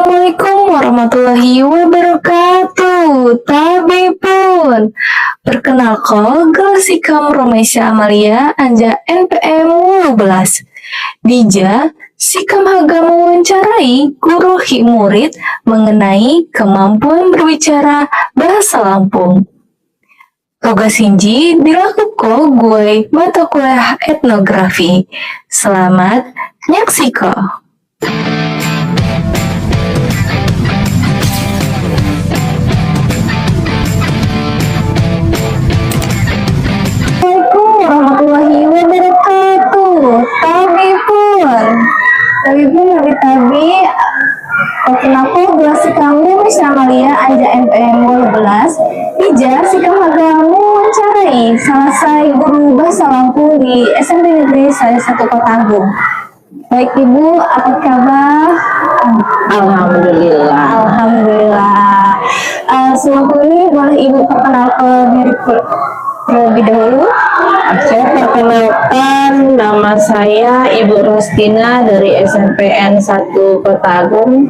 Assalamualaikum warahmatullahi wabarakatuh. Tabipun. Perkenalkan, Sikam Romesia Amalia Anja NPM 12. Dija, Sikam Haga mewawancarai guru murid mengenai kemampuan berbicara bahasa Lampung. Tugas Hinji dilakukan gue mata kuliah etnografi. Selamat nyaksiko. Warahmatullahi wabarakatuh. Tabipun tabi kenapa gelas kamu Amalia Anja NPM 12 Ija Sikam Haga mewawancarai selesai guru bahasa Lampung di SMP Negeri 1 Kota Agung. Baik Ibu, apa kabar? Alhamdulillah. Sebelum ini boleh Ibu perkenalkan diri terlebih dahulu. Saya perkenalkan, nama saya Ibu Rostina dari SMPN 1 Kota Agung.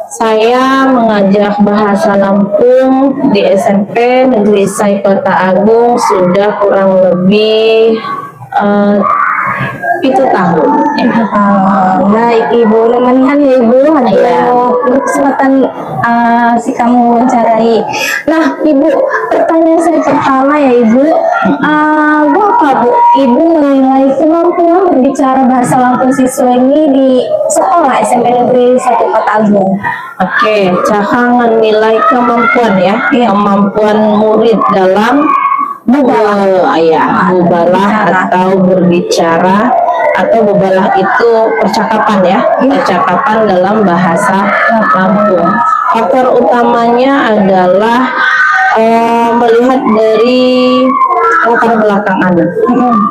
Saya mengajar bahasa Lampung di SMP Negeri 1 Kota Agung sudah kurang lebih 7 tahun. Baik Ibu, lemanihan ya Ibu, kesempatan si kamu wawancarai. Nah Ibu, pertanyaan saya pertama ya Ibu, berapa Bu Ibu menilai kemampuan berbicara bahasa Lampung siswa ini di sekolah SMP Negeri 1 Kota Agung? Oke, cara nilai kemampuan ya, kemampuan murid dalam mubalah atau berbicara, atau mubalah itu percakapan ya, percakapan dalam bahasa Lampung. Faktor utamanya adalah melihat dari latar belakang anak,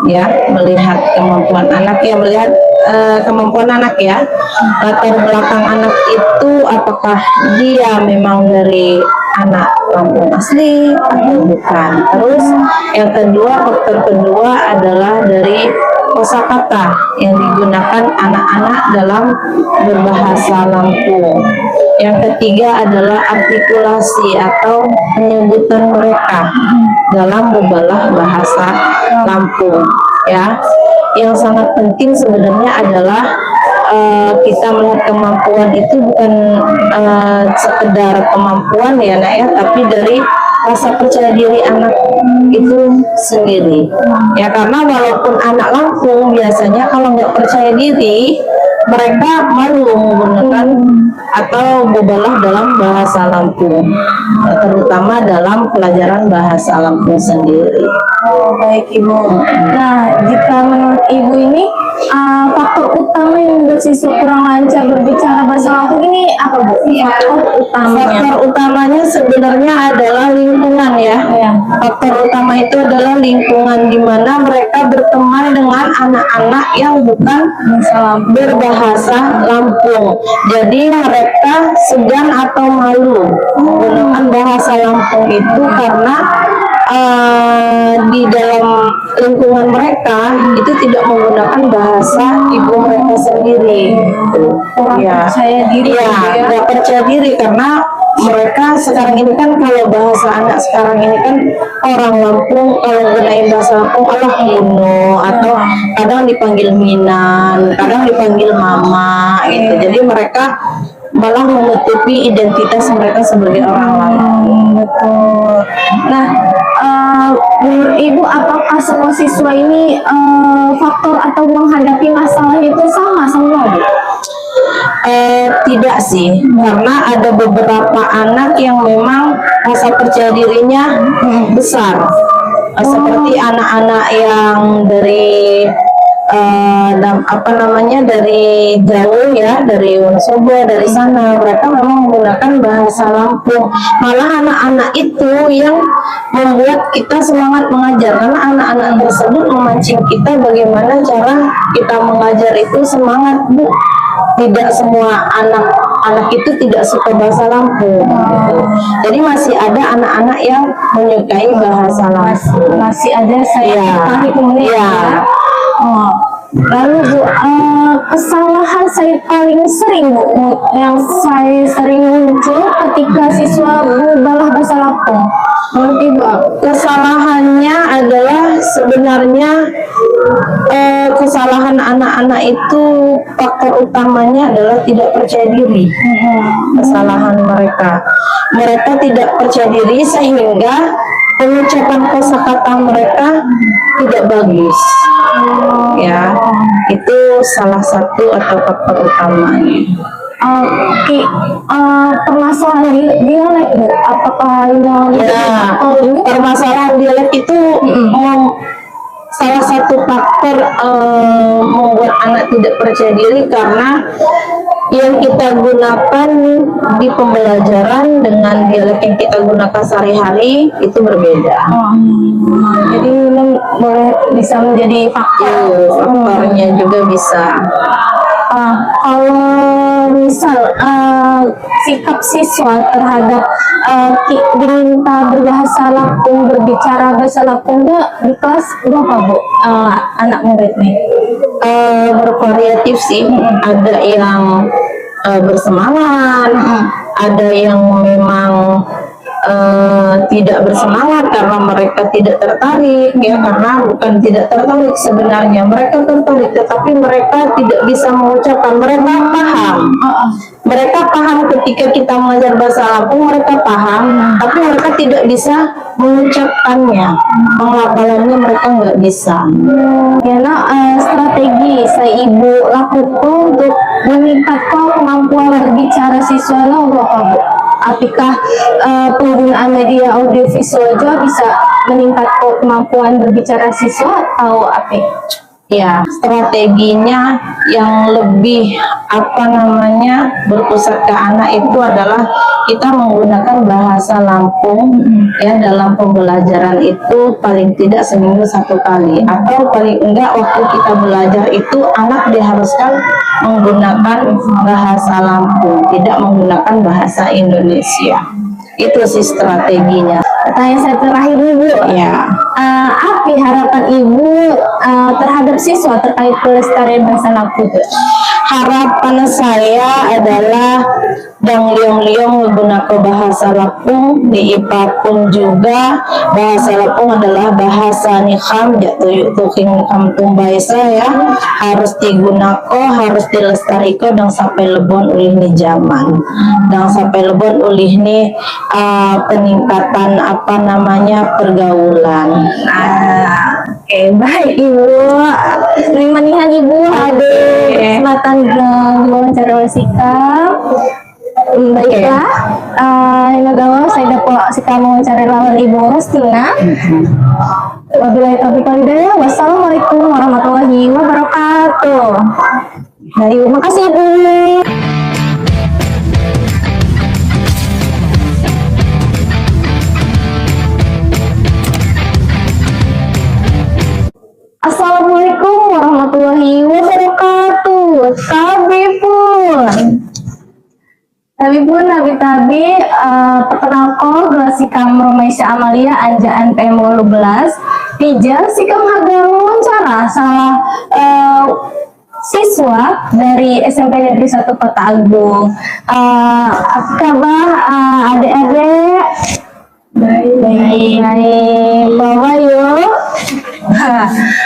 ya, melihat kemampuan anak ya, melihat kemampuan anak ya, latar belakang anak itu apakah dia memang dari anak Lampung asli atau bukan. Terus yang kedua, faktor kedua adalah dari kosakata yang digunakan anak-anak dalam berbahasa Lampung. Yang ketiga adalah artikulasi atau penyebutan mereka dalam mubalah bahasa Lampung. Ya, yang sangat penting sebenarnya adalah kita melihat kemampuan itu bukan sekedar kemampuan ya nak ya, tapi dari rasa percaya diri anak itu sendiri ya, karena walaupun anak Lampung biasanya kalau nggak percaya diri mereka malu menggunakan atau mubalah dalam bahasa Lampung, terutama dalam pelajaran bahasa Lampung sendiri. Oh baik Ibu. Nah jika menurut Ibu ini faktor utama yang membuat siswa kurang lancar berbicara bahasa Lampung ini apa Bu? Faktor utamanya sebenarnya adalah lingkungan ya. Faktor utama itu adalah lingkungan di mana mereka berteman dengan anak-anak yang bukan berbahasa Lampung. Jadi mereka segan atau malu menggunakan bahasa Lampung itu karena di dalam lingkungan mereka itu tidak menggunakan bahasa ibu mereka sendiri. Percaya diri ya, nggak percaya diri karena mereka sekarang ini kan, kalau bahasa anak sekarang ini kan orang Lampung kalau gunain bahasa Lampung kuno, atau kadang dipanggil Minan, kadang dipanggil Mama gitu. Jadi mereka malah menutupi identitas mereka sebagai orang Lampung. Betul. Nah, menurut Ibu apakah semua siswa ini faktor atau menghadapi masalah itu sama semua Bu? Tidak sih, karena ada beberapa anak yang memang rasa percaya dirinya besar, seperti anak-anak yang dari dari jauh ya, dari Wonosobo, dari sana, mereka memang menggunakan bahasa Lampung. Malah anak-anak itu yang membuat kita semangat mengajar, karena anak-anak tersebut memancing kita bagaimana cara kita mengajar itu semangat Bu. Tidak semua anak itu tidak suka bahasa Lampung gitu. Jadi masih ada anak-anak yang menyukai bahasa Lampung. Masih ada saya ya. kemudian ya. Lalu Bu, kesalahan saya paling sering Bu, yang saya sering muncul ketika siswa Bu balah bahasa Lampung. Menurut Ibu apa? Kesalahannya adalah sebenarnya kesalahan anak-anak itu faktor utamanya adalah tidak percaya diri. Kesalahan mereka tidak percaya diri sehingga pengucapan kosakata mereka tidak bagus. Ya, itu salah satu atau faktor utamanya. Oke, permasalahan dialek Bu, apakah yang Ya, permasalahan dialek itu salah satu faktor membuat anak tidak percaya diri karena yang kita gunakan di pembelajaran dengan dialek yang kita gunakan sehari-hari itu berbeda. jadi boleh bisa menjadi faktor. Faktornya juga bisa. Kalau misal sikap siswa terhadap diminta berbahasa Lampung, berbicara bahasa Lampung di kelas berapa Bu anak murid nih? Bervariatif sih. Ada yang bersemangat, ada yang memang tidak bersemangat karena mereka tidak tertarik, ya, karena bukan tidak tertarik sebenarnya, mereka tertarik tetapi mereka tidak bisa mengucapkan. Mereka paham ketika kita mengajar bahasa Lampung, mereka paham, tapi mereka tidak bisa mengucapkannya, pengelafalannya mereka nggak bisa. Strategi saya Ibu lakukan untuk meningkatkan kemampuan berbicara siswa apa Bu? Apakah penggunaan media audiovisual juga bisa meningkatkan kemampuan berbicara siswa atau apa? Ya, strateginya yang lebih berpusat ke anak itu adalah kita menggunakan bahasa Lampung ya dalam pembelajaran itu paling tidak seminggu 1 kali, atau paling enggak waktu kita belajar itu anak diharuskan menggunakan bahasa Lampung, tidak menggunakan bahasa Indonesia. Itu sih strateginya. Pertanyaan saya terakhir nih Bu, Ya. apa harapan Ibu terhadap siswa terkait pelestarian bahasa Lampung? Harapan saya adalah dang liong-liong menggunakan bahasa Lampung di IPA pun juga. Bahasa Lampung adalah bahasa nikam jatuh tuking nikam tumbaisa ya, harus digunakan, harus dilestarikan dan sampai lebon ulih ni zaman, dan sampai lebon ulih ni peningkatan pergaulan. Oke, baik Ibu. Terima kasih Ibu ada kesempatan wawancara sikap. Baiklah, Nagawa saya dapat sikap wawancara lawan Ibu Rostina. Wabillahi taufiq wal hidayah. Wassalamualaikum warahmatullahi wabarakatuh. Baik, terima kasih Ibu. Assalamualaikum warahmatullahi wabarakatuh. Tabi perkenalkan gelas sikam Romaisya Amalia Anjaan PM 12 Pija sikam harga wawancara salah siswa dari SMP Negeri 1 Kota Agung. Apa kabar adik-adik? Baik. Bawa yuk.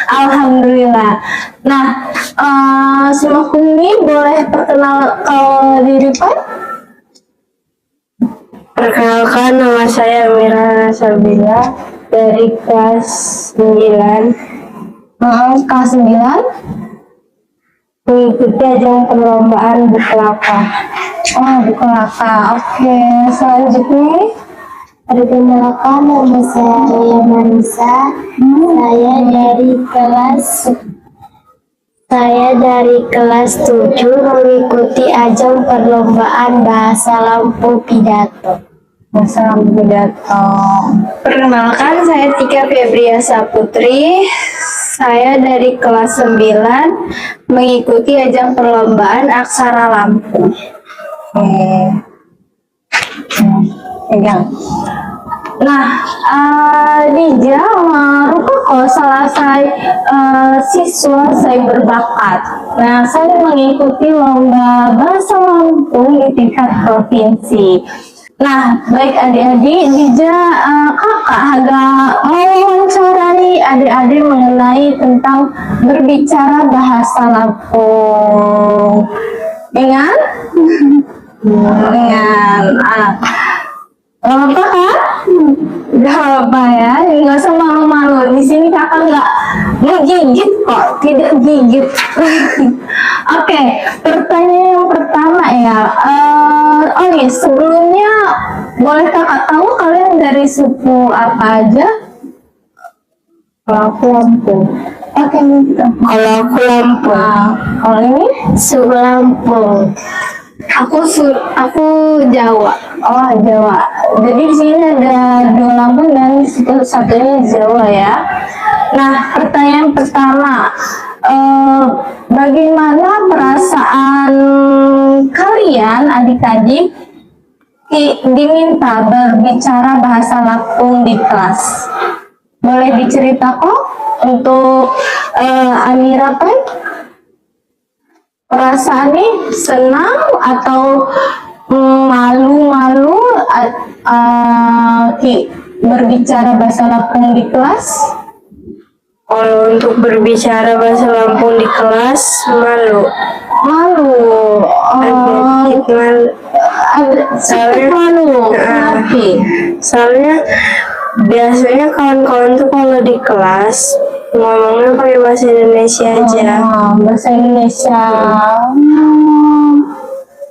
Alhamdulillah. Nah, semua ini boleh perkenalkan diri Pak? Perkenalkan, nama saya Mira Sabila dari kelas 9. Kelas 9? Mengikuti ajang perlombaan Bukalaka. Oh, Bukalaka. Oke, selanjutnya. Perkenalkan, nama saya Manisa. Saya dari kelas 7 mengikuti ajang perlombaan Bahasa Lampung Pidato. Bahasa Lampung Pidato. Perkenalkan, saya Tika Febriasa Putri. Saya dari kelas 9 mengikuti ajang perlombaan Aksara Lampung. Pegang. Nah, Dija, rupa kalau siswa saya berbakat. Nah, saya mengikuti lomba bahasa Lampung di tingkat provinsi. Nah, baik adik-adik, Dija, kakak agak mau wawancarai adik-adik mengenai tentang berbicara bahasa Lampung. Ingat? Ingat. Gak apa-apa kan? Gak apa ya, nggak usah malu-malu. Di sini kakak nggak menggigit kok, tidak gigit. Oke, pertanyaan yang pertama ya. Oh iya, sebelumnya boleh kakak tahu kalian dari suku apa aja? Kalau aku Lampung. Oke, gitu. Kalau aku Lampung, Kalau ini? suku Lampung. Aku Jawa. Oh, Jawa. Jadi di sini ada 2 Lampung dan satunya Jawa ya. Nah, pertanyaan pertama, bagaimana perasaan kalian adik-adik diminta berbicara bahasa Lampung di kelas? Boleh diceritakan untuk Amira Pai? Perasaannya senang atau malu-malu berbicara bahasa Lampung di kelas? Kalau untuk berbicara bahasa Lampung di kelas, malu. Malu. Sedikit malu. Sedikit malu. Kenapa? Soalnya biasanya kawan-kawan tuh kalau di kelas ngomongnya pakai bahasa Indonesia aja. Bahasa Indonesia.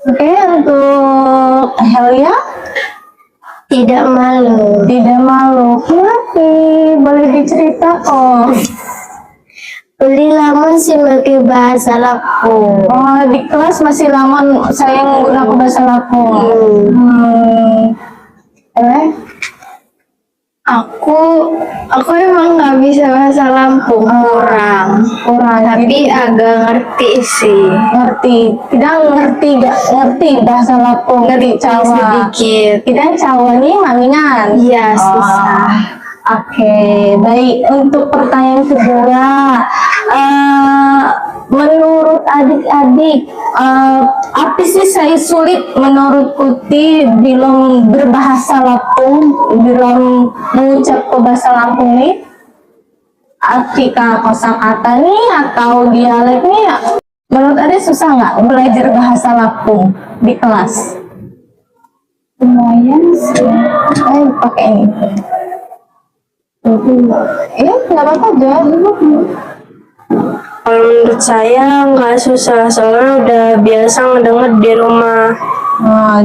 Oke, untuk Helia? Tidak malu. Tidak malu. Kenapa? Boleh diceritakan. Uli lamun sih pakai bahasa Lampung. Oh, di kelas masih lama saya menggunakan bahasa Lampung. Aku emang nggak bisa bahasa Lampung, kurang. Tapi agak ngerti sih. Ngerti. Tidak ngerti bahasa Lampung. Ngerti Jawa. Sedikit. Tidak Jawa nih maningan. Iya, susah. Oke, baik. Untuk pertanyaan kedua, menurut adik-adik, apa sih saya sulit menurut Kuti dalam berbahasa Lampung, dalam mengucap ke bahasa Lampung nih? Artika kosakata nih atau dialek nih? Menurut adik susah nggak belajar bahasa Lampung di kelas? Lumayan sih. Pakai ini. Iya, nggak apa-apa aja. Kalau menurut saya nggak susah, soalnya udah biasa ngedenger di rumah.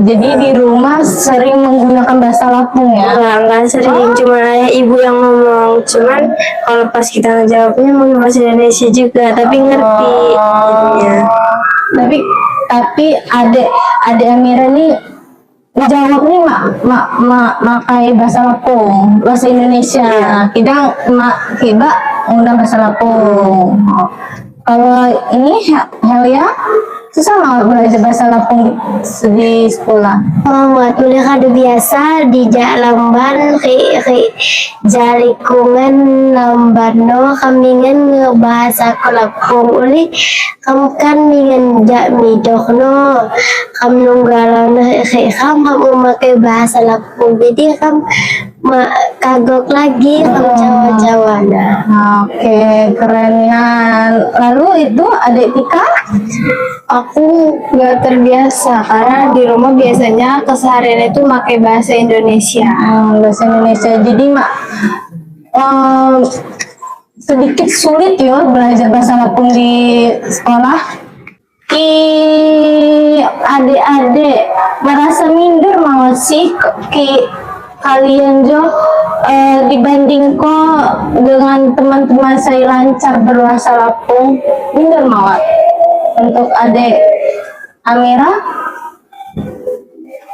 Jadi di rumah sering menggunakan bahasa Lampung ya? Nggak sering, cuma ayah ibu yang ngomong. Cuman kalau pas kita ngejawabnya mau bahasa Indonesia juga, tapi ngerti. Jadinya. Tapi adek Amira nih jawabnya makai bahasa Lampung, bahasa Indonesia. Kita kiba ngundang bahasa Lampung. Kalau ini Helia susah nggak belajar bahasa Lampung di sekolah? Buat kuliah kada biasa di Lamban jalikungan Lambano kamingan ngebahasa Lampung uli kamu kan mingan midokno kamu nunggalan kamu memakai bahasa Lampung jadi kamu kagok lagi kamu Jawa-Jawa. Oke, keren ya. Lalu itu adik Tika? Aku nggak terbiasa karena di rumah biasanya keseharian itu pakai bahasa Indonesia. Bahasa Indonesia. Jadi sedikit sulit ya belajar bahasa Lampung di sekolah. Adik-adik merasa minder mau sih kalian Jo dibanding kok dengan teman-teman saya lancar berbahasa Lampung, minder mau untuk adik Amira?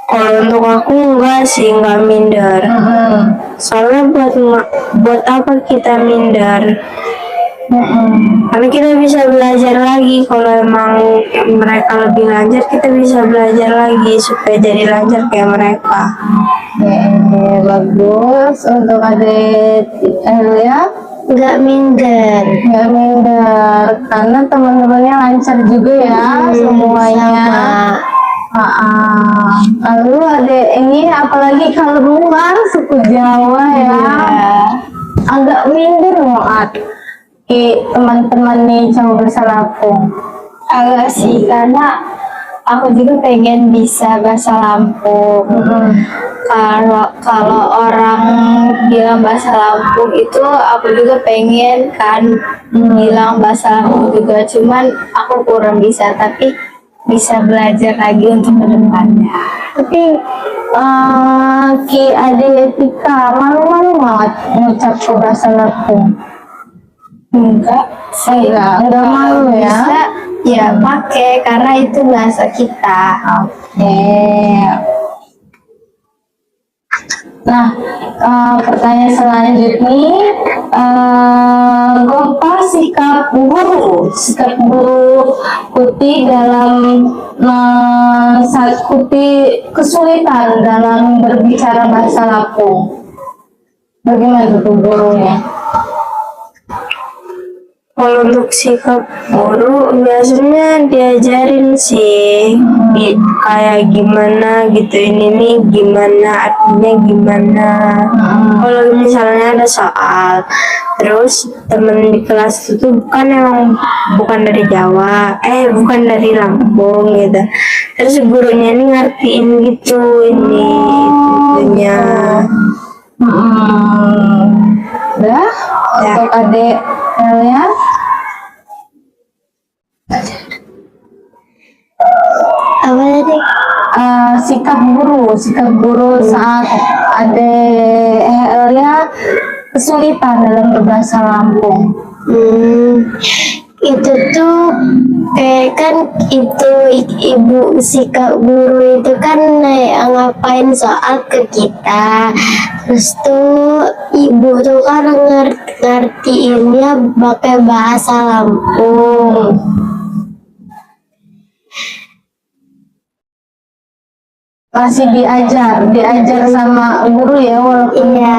Kalau untuk aku enggak sih, enggak minder. Soalnya buat apa kita minder? Karena kita bisa belajar lagi. Kalau emang mereka lebih lancar, kita bisa belajar lagi supaya jadi lancar kayak mereka. Bagus. Untuk adik Elia, nggak minder. Nggak minder karena teman-temannya lancar juga ya semuanya. Lalu ada ini apalagi kalau luar suku Jawa ya, agak minder banget teman-teman nih Cawa Bahasa Lampung. Agak sih, karena aku juga pengen bisa bahasa Lampung. Kalau orang bilang bahasa Lampung itu, aku juga pengen kan bilang bahasa Lampung juga. Cuman aku kurang bisa, tapi bisa belajar lagi untuk kedepannya. Tapi Ki Ade Tika malu-malu banget ngucap ke bahasa Lampung. Enggak sih, Enggak malu ya. bisa ya pakai karena itu bahasa kita. Oke. Nah, pertanyaan selanjutnya, apa sikap guru Kuti dalam saat Kuti kesulitan dalam berbicara bahasa Lampung? Bagaimana tuh gurunya? Kalau untuk sikap guru biasanya diajarin sih kayak gimana gitu, ini nih gimana, artinya gimana. Kalau misalnya ada soal terus temen di kelas itu bukan dari Jawa, bukan dari Lampung gitu, terus gurunya ini ngertiin gitu ini itunya. Udah Ya. untuk adik kalian. Apa tadi? Sikap guru saat ada Elia kesulitan dalam berbahasa Lampung. Itu tuh kayak kan itu ibu sikap guru itu kan ngapain soal ke kita, terus tuh ibu tuh kan ngertiinnya pakai bahasa Lampung. Masih diajar sama guru ya, walaupun Iya.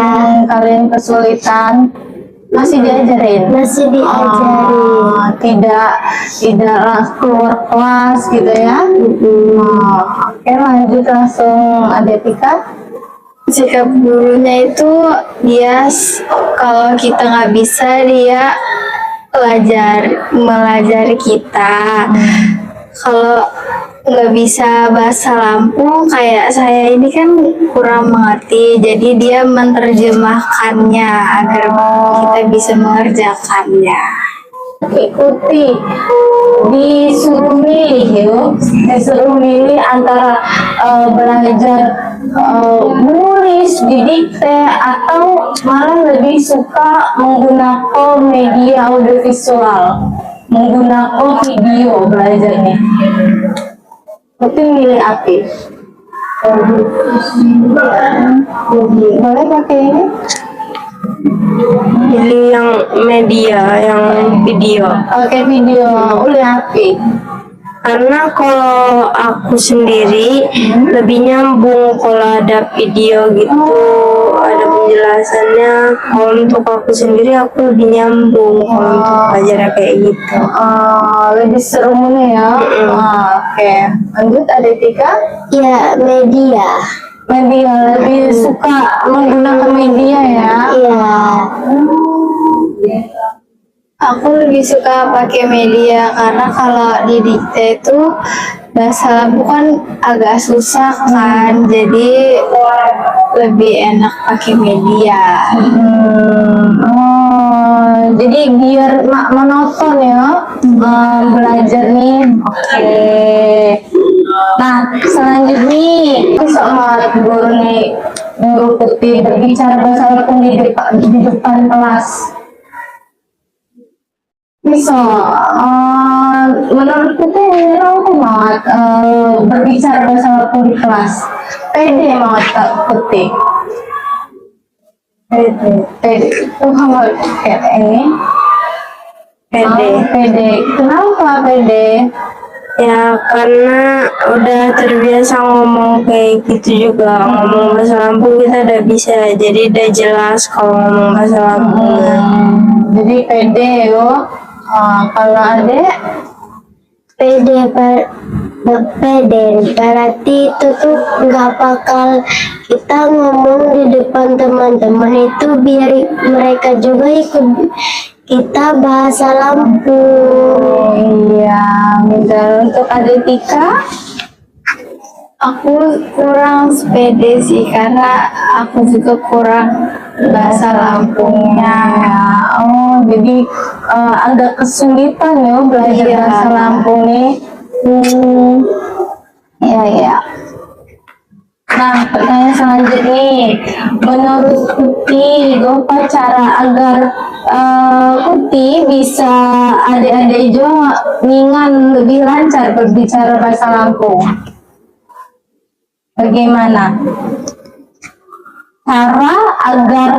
kalian kesulitan masih diajarin. Tidak keluar kelas gitu ya. Oke, lanjut langsung Adik Tika. Sikap gurunya itu dia kalau kita nggak bisa dia melajari kita. Kalau nggak bisa bahasa Lampung kayak saya ini kan kurang mengerti, jadi dia menerjemahkannya agar kita bisa mengerjakannya. Ikuti, disuruh milih antara belajar menulis didikte atau malah lebih suka menggunakan media audiovisual, menggunakan video belajarnya. Tapi milih apa? Boleh pakai ini? Pilih yang media, yang video. Oke, video. Boleh apa? Karena kalau aku sendiri lebih nyambung kalau ada video gitu, ada penjelasannya. Kalau untuk aku sendiri aku lebih nyambung kalau untuk belajar kayak gitu. Lebih seru mana ya? Oke. Lanjut ada Tika. Ya, media. Media lebih suka menggunakan media ya. Iya. Aku lebih suka pakai media karena kalau di dikte itu bahasa Lampung kan agak susah kan, jadi lebih enak pakai media. Jadi biar monoton ya belajar nih. Oke. Nah, selanjutnya soal guru nih, guru Putih berbicara bahasa Lampung di depan kelas. Bisa, menurutku tuh menyenangkan banget berbicara bahasa Lampung di kelas. Pede banget Kak Putih. Pede. Tuh kamu kayak ini. Pede. Kenapa pede? Ya karena udah terbiasa ngomong kayak gitu juga, ngomong bahasa Lampung kita udah bisa, jadi udah jelas kalau ngomong bahasa Lampung. Jadi pede yo. Kalau adek pede berarti itu tuh nggak bakal kita ngomong di depan teman-teman itu biar mereka juga ikut kita bahasa Lampung. iya, misal untuk adek Tika, Aku kurang pede sih karena aku juga kurang bahasa Lampungnya. oh jadi agak kesulitan ya belajar Iya. bahasa Lampung nih. Iya ya. Nah, pertanyaan selanjutnya, menurut Kuti, apa cara agar Kuti bisa adik-adik juga ngingan lebih lancar berbicara bahasa Lampung? Bagaimana cara agar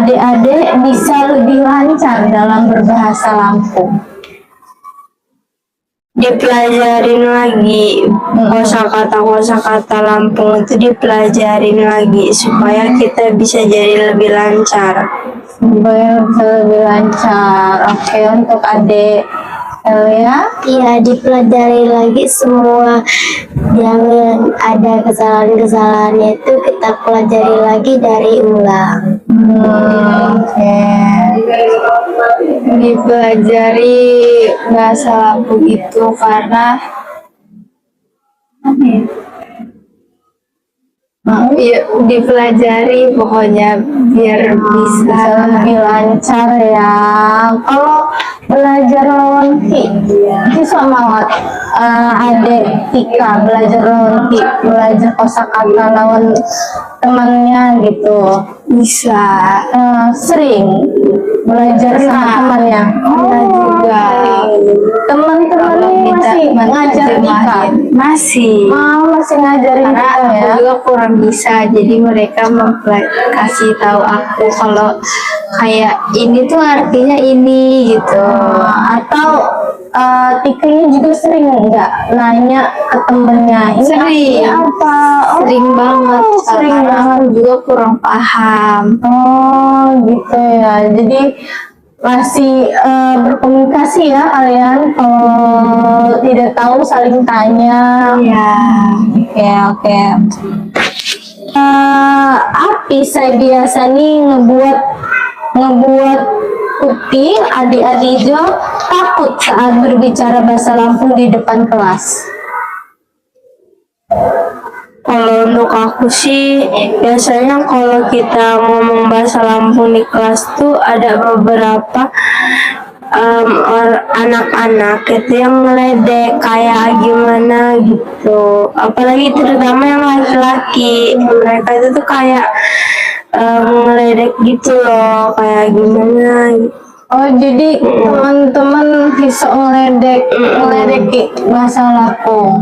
adik-adik bisa lebih lancar dalam berbahasa Lampung? Dipelajarin lagi kosakata Lampung itu dipelajarin lagi supaya kita bisa jadi lebih lancar. Supaya bisa lebih lancar. Oke, untuk adik Elia, Iya, dipelajari lagi semua yang ada kesalahan-kesalahan itu kita pelajari lagi dari ulang. oke. Dipelajari bahasa Lampung itu karena dipelajari pokoknya biar bisa Bisa lebih lancar ya. Kalau belajar lawan Ki sama adik Tika belajar lawan Ki, belajar kosakata lawan temannya gitu. bisa Sering belajar sama temannya. juga Teman-temannya masih ngajar Tika. terjemahin. Masih Masih ngajarin karena Tika aku ya. juga kurang bisa, jadi mereka kasih tahu aku kalau kayak ini tuh artinya ini gitu. Atau Tikanya juga sering nggak nanya ke temennya ini Sering. artinya apa? Sering banget sering karena banget. aku juga kurang paham. Oh gitu ya. Jadi masih berkomunikasi ya kalian. Kalau tidak tahu saling tanya. Ya, Oke. Apa saya biasa nih ngebuat Kuti adik-adik Jo takut saat berbicara bahasa Lampung di depan kelas. Kalau untuk aku sih, biasanya kalau kita ngomong bahasa Lampung di kelas tuh ada beberapa anak-anak itu yang ngeledek kayak gimana gitu. Apalagi terutama yang laki-laki, mereka itu tuh kayak ngeledek gitu loh, kayak gimana gitu. Oh jadi teman-teman bisa ngeledek bahasa Lampung.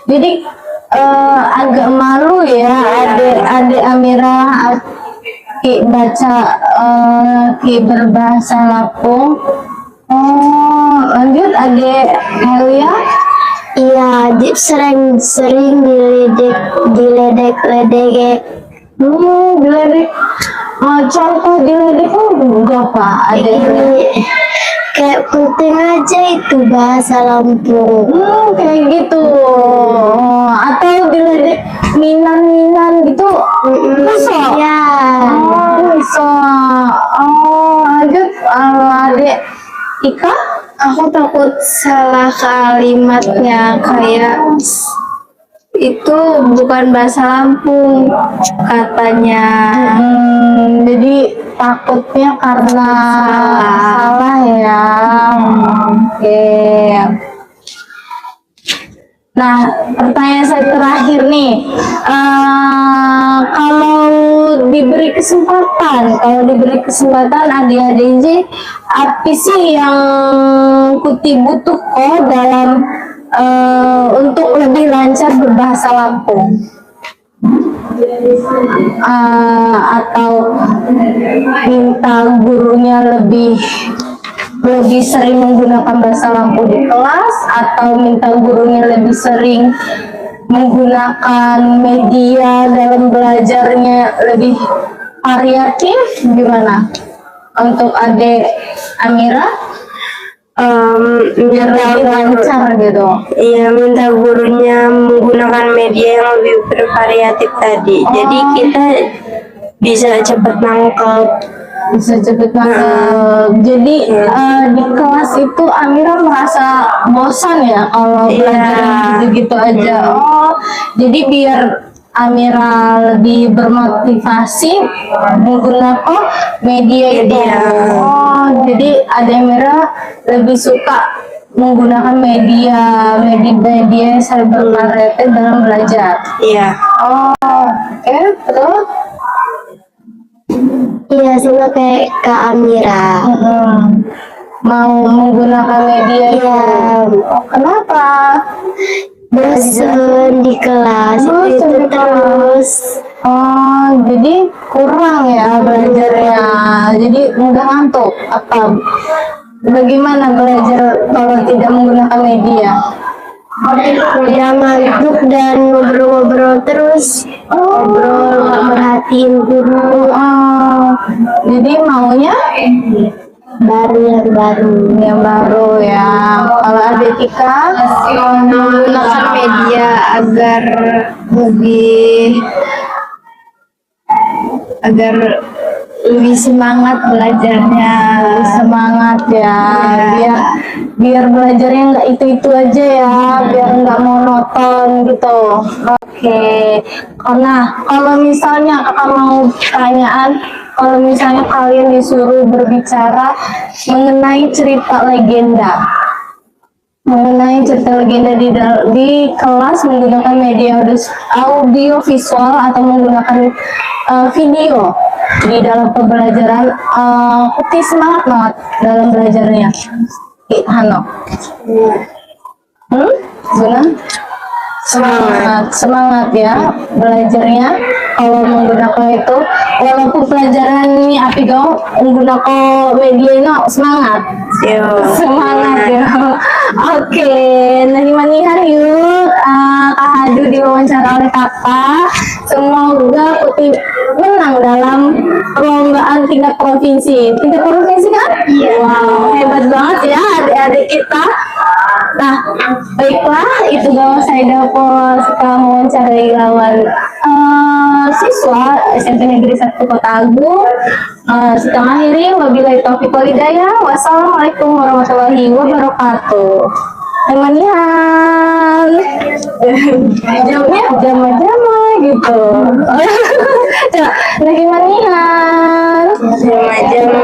Jadi agak malu ya adik Amira Ki baca Ki berbahasa Lampung. Oh lanjut adik Helia. Iya, sering diledek. Diledek. Contoh diledek berapa? Ada Kayak penting aja itu bahasa Lampung. kayak gitu. Atau diledek minan gitu. Bisa. Iya. Bisa. Lanjut adik Ika. aku takut salah kalimatnya, kayak itu bukan bahasa Lampung katanya. Jadi takutnya karena salah ya. Oke. Nah, pertanyaan saya terakhir nih, kalau diberi kesempatan adik-adik apa sih yang Kuti butuh dalam untuk lebih lancar berbahasa Lampung? Atau minta gurunya lebih sering menggunakan bahasa Lampung di kelas, atau minta gurunya lebih sering menggunakan media dalam belajarnya lebih variatif gimana untuk adik Amira biar lebih lancar gitu. Iya, minta gurunya menggunakan media yang lebih bervariatif tadi. Jadi kita bisa cepat nangkep. Bisa cepet banget. Jadi di kelas itu Amira merasa bosan ya kalau belajar gitu-gitu aja. Oh, jadi biar Amira lebih bermotivasi menggunakan media itu. Oh, jadi ada Amira lebih suka menggunakan media cybervariatif dalam belajar. Iya. Oh, betul. Iya, sama kayak Kak Amira. Mau menggunakan media itu. Oh, kenapa? Bosan di kelas itu terus. Oh, jadi kurang ya belajarnya. Jadi mudah ngantuk. Apa? Bagaimana belajar kalau tidak menggunakan media? Udah ngantuk dan ngobrol-ngobrol terus. Ngobrol, nggak merhatiin guru. Oh, jadi maunya Yang baru ya. Kalau ada Tika menggunakan media agar lebih semangat belajarnya. semangat ya, biar belajarnya nggak itu aja ya, biar nggak monoton gitu. Oke. Nah, kalau misalnya kakak mau pertanyaan, kalau misalnya kalian disuruh berbicara mengenai cerita legenda di kelas menggunakan media audio visual atau menggunakan video di dalam pembelajaran, Putih semangat banget dalam belajarnya. Hano, Guna? Semangat ya belajarnya kalau menggunakan itu, walaupun pelajaran ini api kau menggunakan media ini semangat ya. Oke, manihan yuk Kak Hadu diwawancara oleh kakak. Semoga Putih menang dalam perlombaan tingkat provinsi kan? Wow, hebat banget ya adik-adik kita. Nah, baiklah, itu bahwa saya dapat setelah mewawancarai lawan siswa SMP Negeri 1 Kota Agung. Kita akhiri, wabillahi taufiq wal hidayah. Wassalamualaikum warahmatullahi wabarakatuh. Manihan. Jawabnya jama-jama gitu. Nah, gimana manihan? Jama-jama.